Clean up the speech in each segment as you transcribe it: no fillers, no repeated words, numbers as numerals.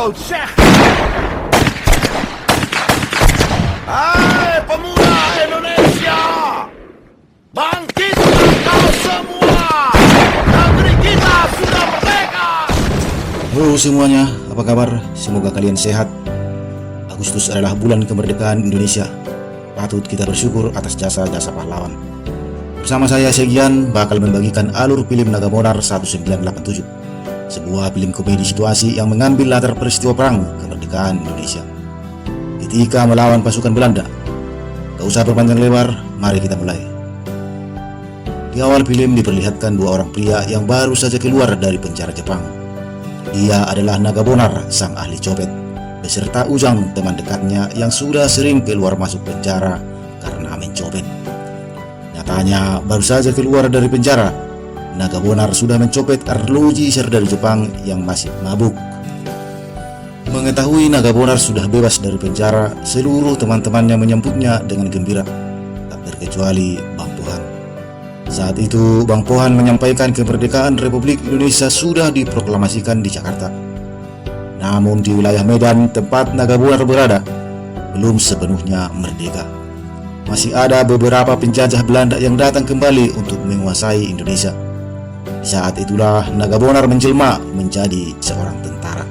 kau, Syekh! Hai pemuda Indonesia! Bangkitlah kau semua! Negeri kita sudah merdeka! Halo semuanya, apa kabar? Semoga kalian sehat. Agustus adalah bulan kemerdekaan Indonesia. Patut kita bersyukur atas jasa-jasa pahlawan. Bersama saya Segian bakal membagikan alur film Nagabonar 1987, sebuah film komedi situasi yang mengambil latar peristiwa perang kemerdekaan Indonesia ketika melawan pasukan Belanda. Gak usah berpanjang lebar, mari kita mulai. Di awal film diperlihatkan dua orang pria yang baru saja keluar dari penjara Jepang. Dia adalah Nagabonar, sang ahli copet, beserta Ujang, teman dekatnya yang sudah sering keluar masuk penjara karena mencopet. Nyatanya baru saja keluar dari penjara, Nagabonar sudah mencopet arloji serdadu Jepang yang masih mabuk. Mengetahui Nagabonar sudah bebas dari penjara, seluruh teman-temannya menyambutnya dengan gembira, tak terkecuali Bang Pohan. Saat itu Bang Pohan menyampaikan kemerdekaan Republik Indonesia sudah diproklamasikan di Jakarta. Namun di wilayah Medan, tempat Nagabonar berada, belum sepenuhnya merdeka. Masih ada beberapa penjajah Belanda yang datang kembali untuk menguasai Indonesia. Saat itulah Nagabonar menjelma menjadi seorang tentara.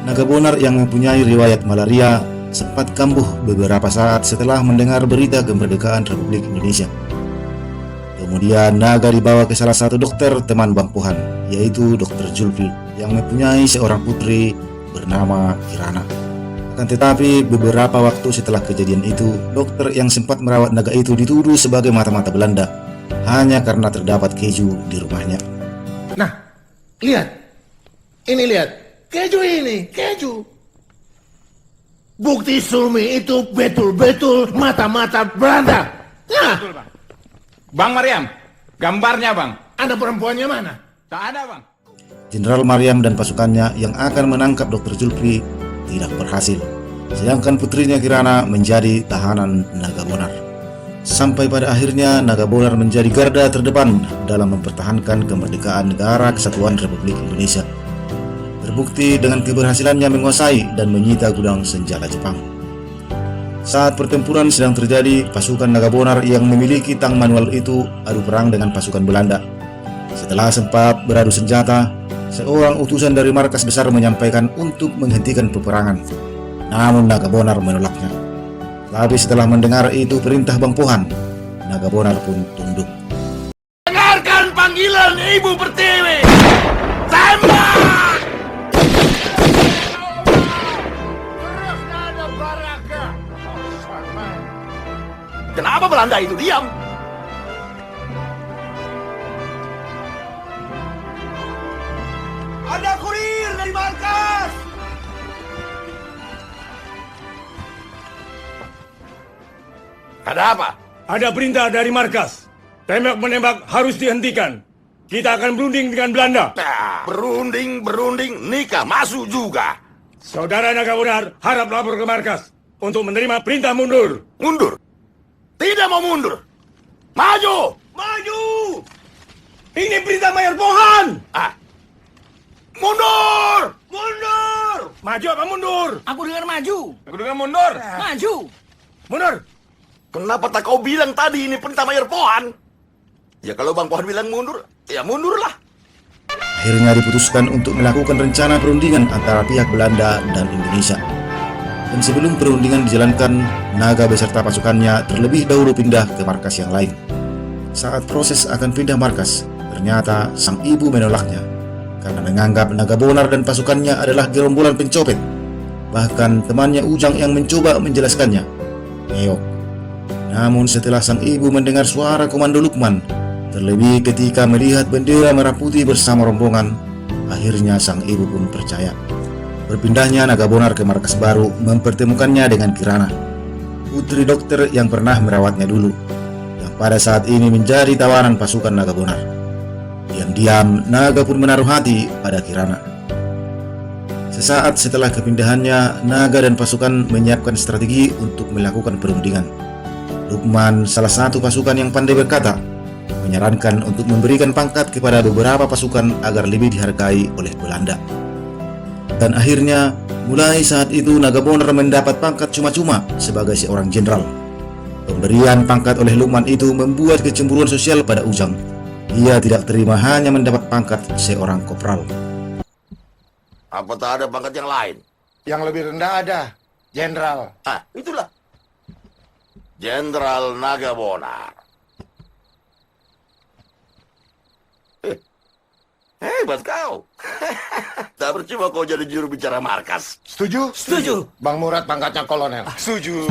Nagabonar yang mempunyai riwayat malaria sempat kambuh beberapa saat setelah mendengar berita kemerdekaan Republik Indonesia. Kemudian Naga dibawa ke salah satu dokter teman Bang Pohan, yaitu Dr. Zulfi, yang mempunyai seorang putri bernama Kirana. Akan tetapi beberapa waktu setelah kejadian itu, dokter yang sempat merawat naga itu dituduh sebagai mata-mata Belanda hanya karena terdapat keju di rumahnya. Nah, lihat. Ini lihat. Keju ini, keju. Bukti Sulmi itu betul-betul mata-mata Belanda. Nah, Betul, Bang. Bang Mariam, gambarnya, Bang. ada perempuannya mana? Tak ada, Bang. Jenderal Mariam dan pasukannya yang akan menangkap Dr. Zulfi tidak berhasil, sedangkan putrinya Kirana menjadi tahanan Nagabonar. Sampai pada akhirnya Nagabonar menjadi garda terdepan dalam mempertahankan kemerdekaan Negara Kesatuan Republik Indonesia. Terbukti dengan keberhasilannya menguasai dan menyita gudang senjata Jepang. Saat pertempuran sedang terjadi, pasukan Nagabonar yang memiliki tang manual itu adu perang dengan pasukan Belanda. Setelah sempat beradu senjata, seorang utusan dari markas besar menyampaikan untuk menghentikan peperangan. Namun Nagabonar menolaknya. Tapi setelah mendengar itu perintah Bang Pohan, Nagabonar pun tunduk. Dengarkan panggilan Ibu Pertiwi. Tembak! Kenapa Belanda itu diam? Ada kurir dari markas. Ada apa? Ada perintah dari markas. Tembak-menembak harus dihentikan. Kita akan berunding dengan Belanda. Nah, berunding, nikah masuk juga. Saudara Nagabonar harap lapor ke markas untuk menerima perintah mundur. Mundur? Tidak mau mundur. Maju! Maju! Ini perintah Mayor Pohan. Ah. Mundur! Mundur! Maju apa mundur? Aku dengar maju. Aku dengar mundur. Maju. Mundur! Kenapa tak kau bilang tadi ini perintah Mayor Pohan? Ya kalau Bang Pohan bilang mundur, ya mundurlah. Akhirnya diputuskan untuk melakukan rencana perundingan antara pihak Belanda dan Indonesia. Dan sebelum perundingan dijalankan, Naga beserta pasukannya terlebih dahulu pindah ke markas yang lain. Saat proses akan pindah markas, ternyata sang ibu menolaknya karena menganggap Nagabonar dan pasukannya adalah gerombolan pencopet. Bahkan temannya Ujang yang mencoba menjelaskannya, ngeok. Namun setelah sang ibu mendengar suara komando Lukman, terlebih ketika melihat bendera merah putih bersama rombongan, akhirnya sang ibu pun percaya. Berpindahnya Nagabonar ke markas baru mempertemukannya dengan Kirana, putri dokter yang pernah merawatnya dulu, yang pada saat ini menjadi tawanan pasukan Nagabonar. Diam-diam Naga pun menaruh hati pada Kirana. Sesaat setelah kepindahannya, Naga dan pasukan menyiapkan strategi untuk melakukan perundingan. Lukman, salah satu pasukan yang pandai berkata, menyarankan untuk memberikan pangkat kepada beberapa pasukan agar lebih dihargai oleh Belanda. Dan akhirnya, mulai saat itu Nagabonar mendapat pangkat cuma-cuma sebagai seorang jenderal. Pemberian pangkat oleh Lukman itu membuat kecemburuan sosial pada Ujang. Ia tidak terima hanya mendapat pangkat seorang kopral. Apa tak ada pangkat yang lain? Yang lebih rendah ada, Jenderal. Ah, itulah. Jenderal Nagabonar. Hebat kau. Tak percuma kau jadi juru bicara markas. Setuju? Setuju. Bang Murad pangkatnya kolonel. Setuju.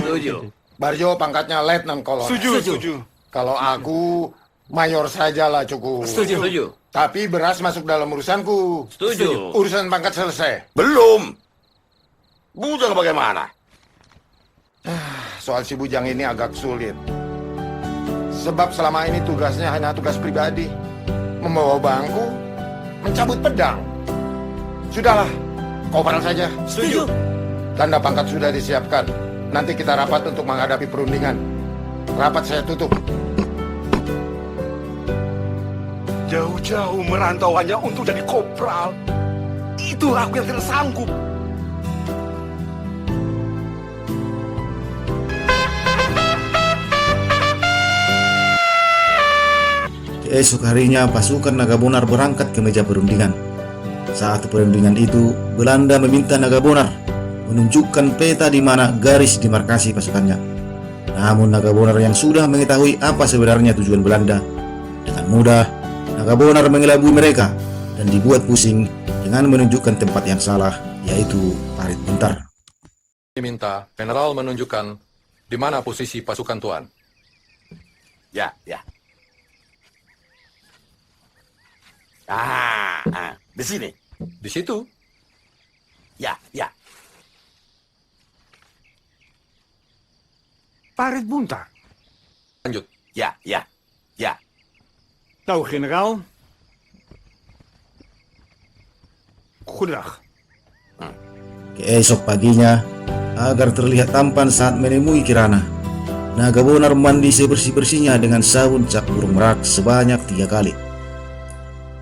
Barjo pangkatnya letnan kolonel. Setuju. Kalau aku, mayor sajalah cukup. Setuju. Tapi beras masuk dalam urusanku. Setuju. Urusan pangkat selesai. Belum. Bujang bagaimana? Soal si Bujang ini agak sulit. Sebab selama ini tugasnya hanya tugas pribadi. Membawa bangku, mencabut pedang. Sudahlah, kopral saja. Setuju. Tanda pangkat sudah disiapkan. Nanti kita rapat untuk menghadapi perundingan. Rapat saya tutup. Jauh-jauh merantau hanya untuk jadi kopral. Itu aku yang tidak sanggup. Keesok harinya pasukan Nagabonar berangkat ke meja perundingan. Saat perundingan itu, Belanda meminta Nagabonar menunjukkan peta di mana garis demarkasi pasukannya. Namun Nagabonar yang sudah mengetahui apa sebenarnya tujuan Belanda, dengan mudah Nagabonar mengelabui mereka dan dibuat pusing dengan menunjukkan tempat yang salah, yaitu Parit Buntar. Diminta general menunjukkan di mana posisi pasukan Tuan. Ya. Di sini. Di situ. Ya. Parit Buntar. Lanjut. Ya. Tahu, generaal. Goedendag. Keesok paginya, agar terlihat tampan saat menemui Kirana, Nagabonar mandi sebersih-bersihnya dengan sabun cap burung merak sebanyak 3 kali.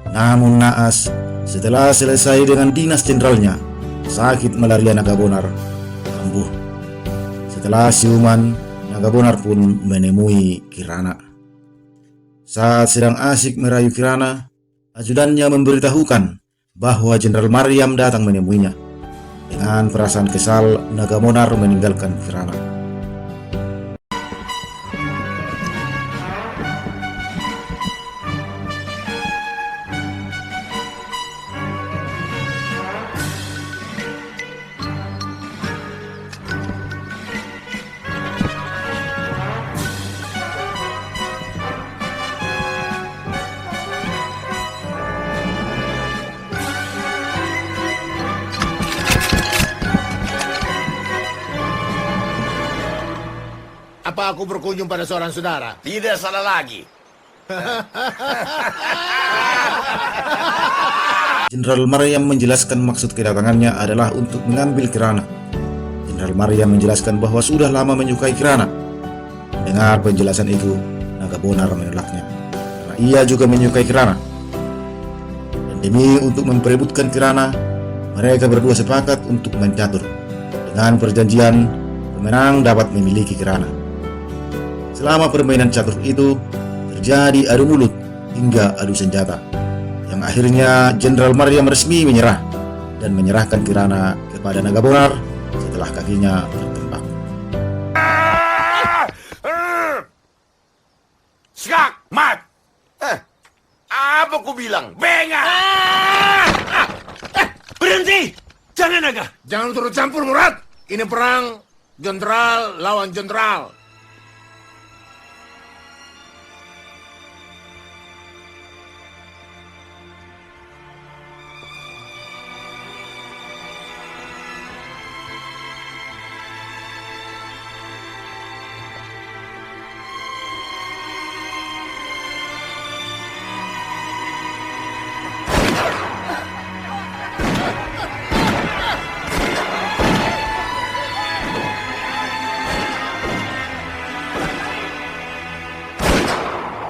Namun naas, setelah selesai dengan dinas jenderalnya, sakit malaria Nagabonar kambuh. Setelah siuman, Nagabonar pun menemui Kirana. Saat sedang asik merayu Kirana, ajudannya memberitahukan bahwa Jenderal Maryam datang menemuinya. Dengan perasaan kesal, Nagabonar meninggalkan Kirana. Apa aku berkunjung pada seorang saudara? Tidak salah lagi. Jenderal Maryam menjelaskan maksud kedatangannya adalah untuk mengambil Kirana. Jenderal Maryam menjelaskan bahwa sudah lama menyukai Kirana. Dengar penjelasan itu, Nagabonar menolaknya karena ia juga menyukai Kirana. Dan demi untuk memperebutkan Kirana, mereka berdua sepakat untuk mencatur. Dengan perjanjian, pemenang dapat memiliki Kirana. Selama permainan catur itu, terjadi adu mulut hingga adu senjata, yang akhirnya Jenderal Maryam resmi menyerah dan menyerahkan Kirana kepada Nagabonar setelah kakinya tertembak. Skak, mat. Apa ku bilang? Benga. Berhenti! Jangan, Naga! Jangan turut campur, Murad. Ini perang jenderal lawan jenderal.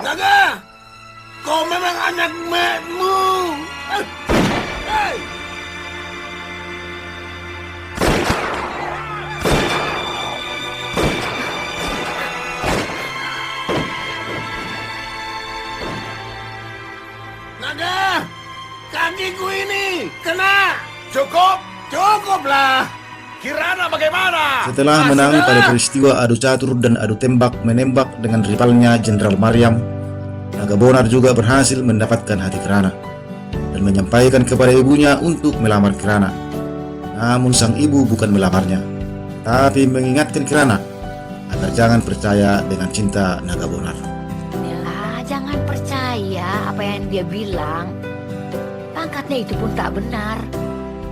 Naga! Kau memang anak mekmu! Cukup! Cukuplah! Kirana bagaimana? Setelah menang pada peristiwa adu catur dan adu tembak menembak dengan rivalnya Jenderal Maryam, Nagabonar juga berhasil mendapatkan hati Kirana dan menyampaikan kepada ibunya untuk melamar Kirana. Namun sang ibu bukan melamarnya, tapi mengingatkan Kirana agar jangan percaya dengan cinta Nagabonar. Ya, jangan percaya apa yang dia bilang. Pangkatnya itu pun tak benar.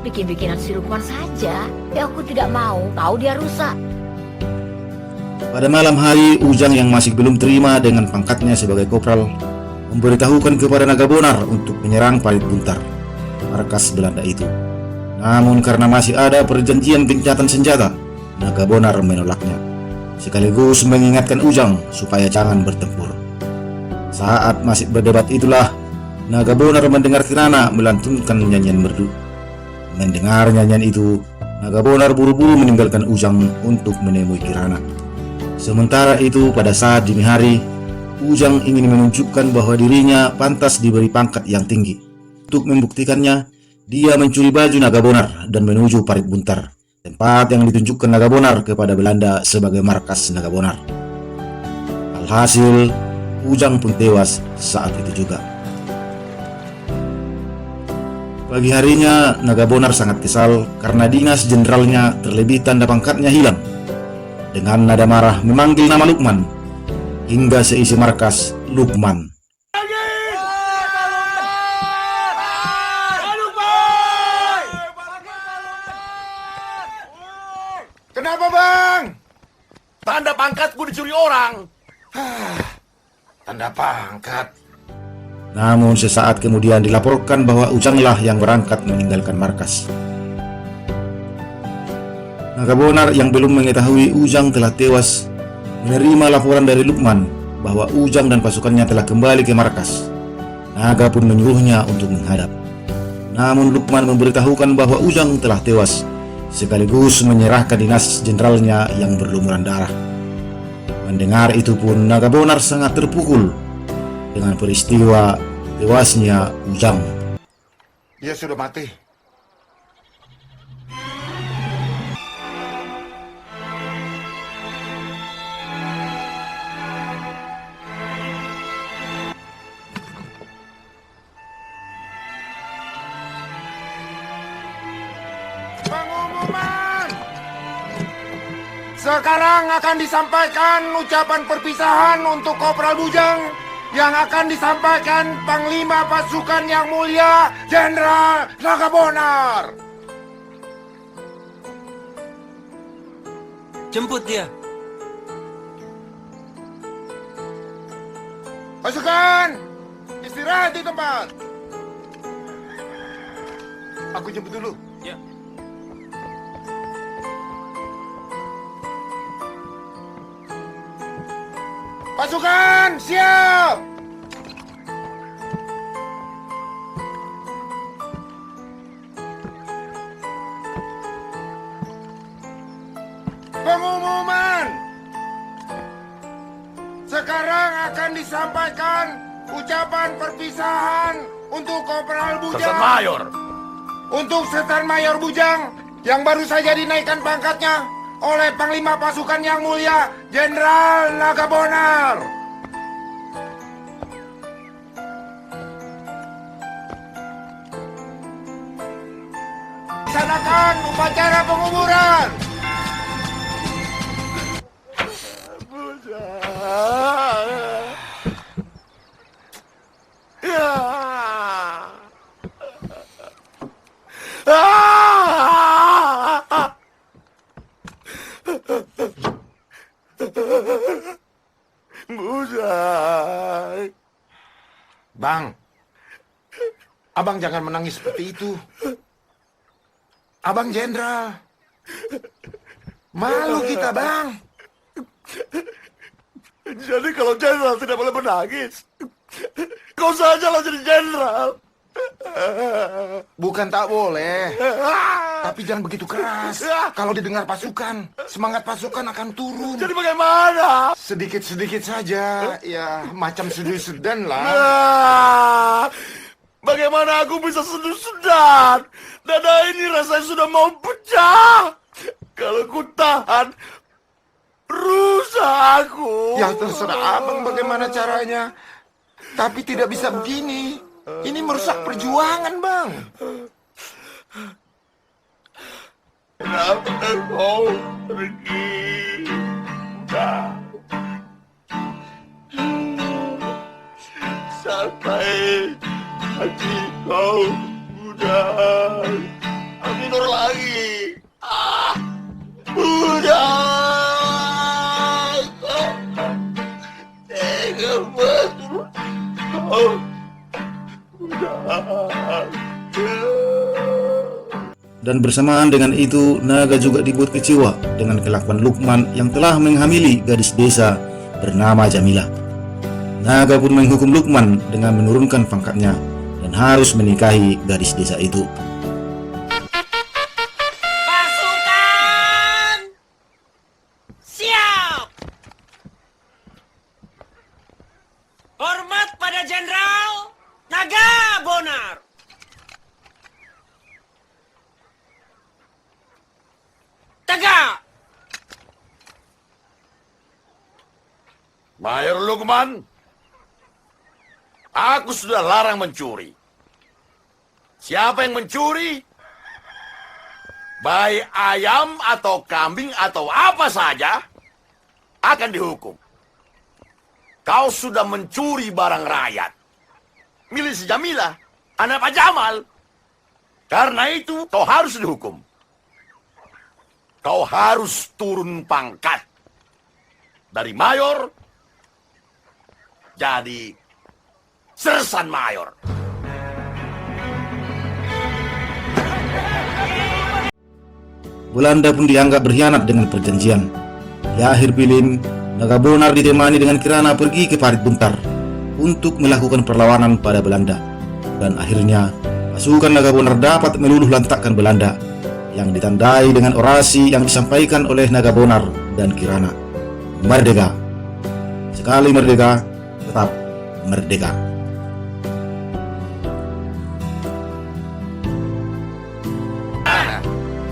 Bikin-bikinan si Lukman saja. Ya aku tidak mau, tahu dia rusak. Pada malam hari, Ujang yang masih belum terima dengan pangkatnya sebagai kopral memberitahukan kepada Nagabonar untuk menyerang Parit Buntar, markas Belanda itu. Namun karena masih ada perjanjian gencatan senjata, Nagabonar menolaknya, sekaligus mengingatkan Ujang supaya jangan bertempur. Saat masih berdebat itulah, Nagabonar mendengar Kirana melantunkan nyanyian merdu. Mendengar nyanyian itu, Nagabonar buru-buru meninggalkan Ujang untuk menemui Kirana. Sementara itu, pada saat dini hari, Ujang ingin menunjukkan bahwa dirinya pantas diberi pangkat yang tinggi. Untuk membuktikannya, dia mencuri baju Nagabonar dan menuju Parit Buntar, tempat yang ditunjukkan Nagabonar kepada Belanda sebagai markas Nagabonar. Alhasil, Ujang pun tewas saat itu juga. Pagi harinya, Nagabonar sangat kesal karena dinas jenderalnya terlebih tanda pangkatnya hilang. Dengan nada marah memanggil nama Lukman, hingga seisi markas Lukman. Kenapa, Bang? Tanda pangkatku dicuri orang. Tanda pangkat. Namun sesaat kemudian dilaporkan bahwa Ujanglah yang berangkat meninggalkan markas. Nagabonar yang belum mengetahui Ujang telah tewas menerima laporan dari Lukman bahwa Ujang dan pasukannya telah kembali ke markas. Naga pun menyuruhnya untuk menghadap. Namun Lukman memberitahukan bahwa Ujang telah tewas, sekaligus menyerahkan dinas jenderalnya yang berlumuran darah. Mendengar itu pun Nagabonar sangat terpukul dengan peristiwa tewasnya Ujang. Dia sudah mati. Pengumuman! Sekarang akan disampaikan ucapan perpisahan untuk Kopral Bujang yang akan disampaikan Panglima Pasukan yang Mulia Jenderal Nagabonar. Jemput dia. Pasukan, istirahat di tempat. Aku jemput dulu. Ya. Pasukan, siap! Pengumuman! Sekarang akan disampaikan ucapan perpisahan untuk Kopral Bujang. Sersan Mayor. Untuk Sersan Mayor Bujang yang baru saja dinaikkan pangkatnya oleh Panglima Pasukan yang Mulia Jenderal Nagabonar. Laksanakan upacara penguburan. Bujang. Bang, abang jangan menangis seperti itu. Abang jenderal. Malu kita, Bang. Jadi kalau jenderal tidak boleh menangis, kau sajalah jadi jenderal. Bukan tak boleh, tapi jangan begitu keras. Kalau didengar pasukan, semangat pasukan akan turun. Jadi bagaimana? Sedikit-sedikit saja, ya macam sedu-sedan lah. Bagaimana aku bisa seduh-sedan? Dada ini rasanya sudah mau pecah. Kalau ku tahan, rusak aku. Ya terserah abang bagaimana caranya. Tapi tidak bisa begini. Ini merusak perjuangan, Bang. Kenapa kau pergi? Sampai hati kau udah tidur lagi. Udah. Tega betul. Kau udah. Dan bersamaan dengan itu, naga juga dibuat kecewa dengan kelakuan Lukman yang telah menghamili gadis desa bernama Jamilah. Naga pun menghukum Lukman dengan menurunkan pangkatnya dan harus menikahi gadis desa itu. Pasukan! Siap! Hormat pada Jenderal Naga Bonar! Tegak! Mayor Lukman, aku sudah larang mencuri. Siapa yang mencuri? Baik ayam atau kambing atau apa saja akan dihukum. Kau sudah mencuri barang rakyat. Milik si Jamilah, anak Pak Jamal. Karena itu kau harus dihukum. Kau harus turun pangkat dari mayor jadi sersan mayor. Belanda pun dianggap berkhianat dengan perjanjian. Di akhir film, Naga Bonar ditemani dengan Kirana pergi ke Parit Buntar untuk melakukan perlawanan pada Belanda. Dan akhirnya, pasukan Naga Bonar dapat meluluh lantakkan Belanda yang ditandai dengan orasi yang disampaikan oleh Naga Bonar dan Kirana. Merdeka. Sekali merdeka, tetap merdeka.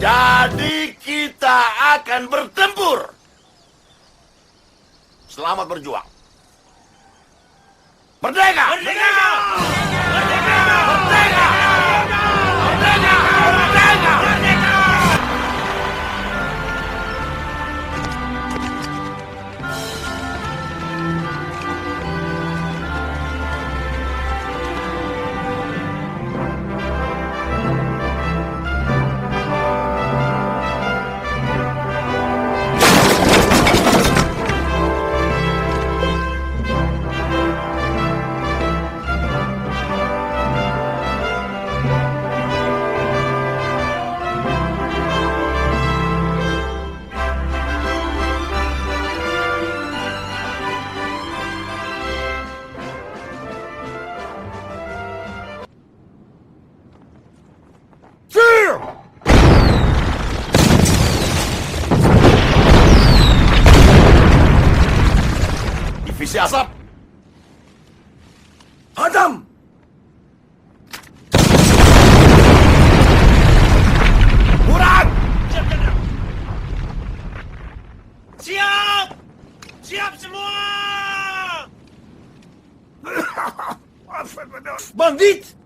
Jadi kita akan bertempur. Selamat berjuang. Merdeka! Merdeka! Merdeka! Merdeka! Merdeka! Merdeka! Merdeka! Divisi asap. Adam. Murad. Siap, Jenderal. Siap! Siap semua! Bandit!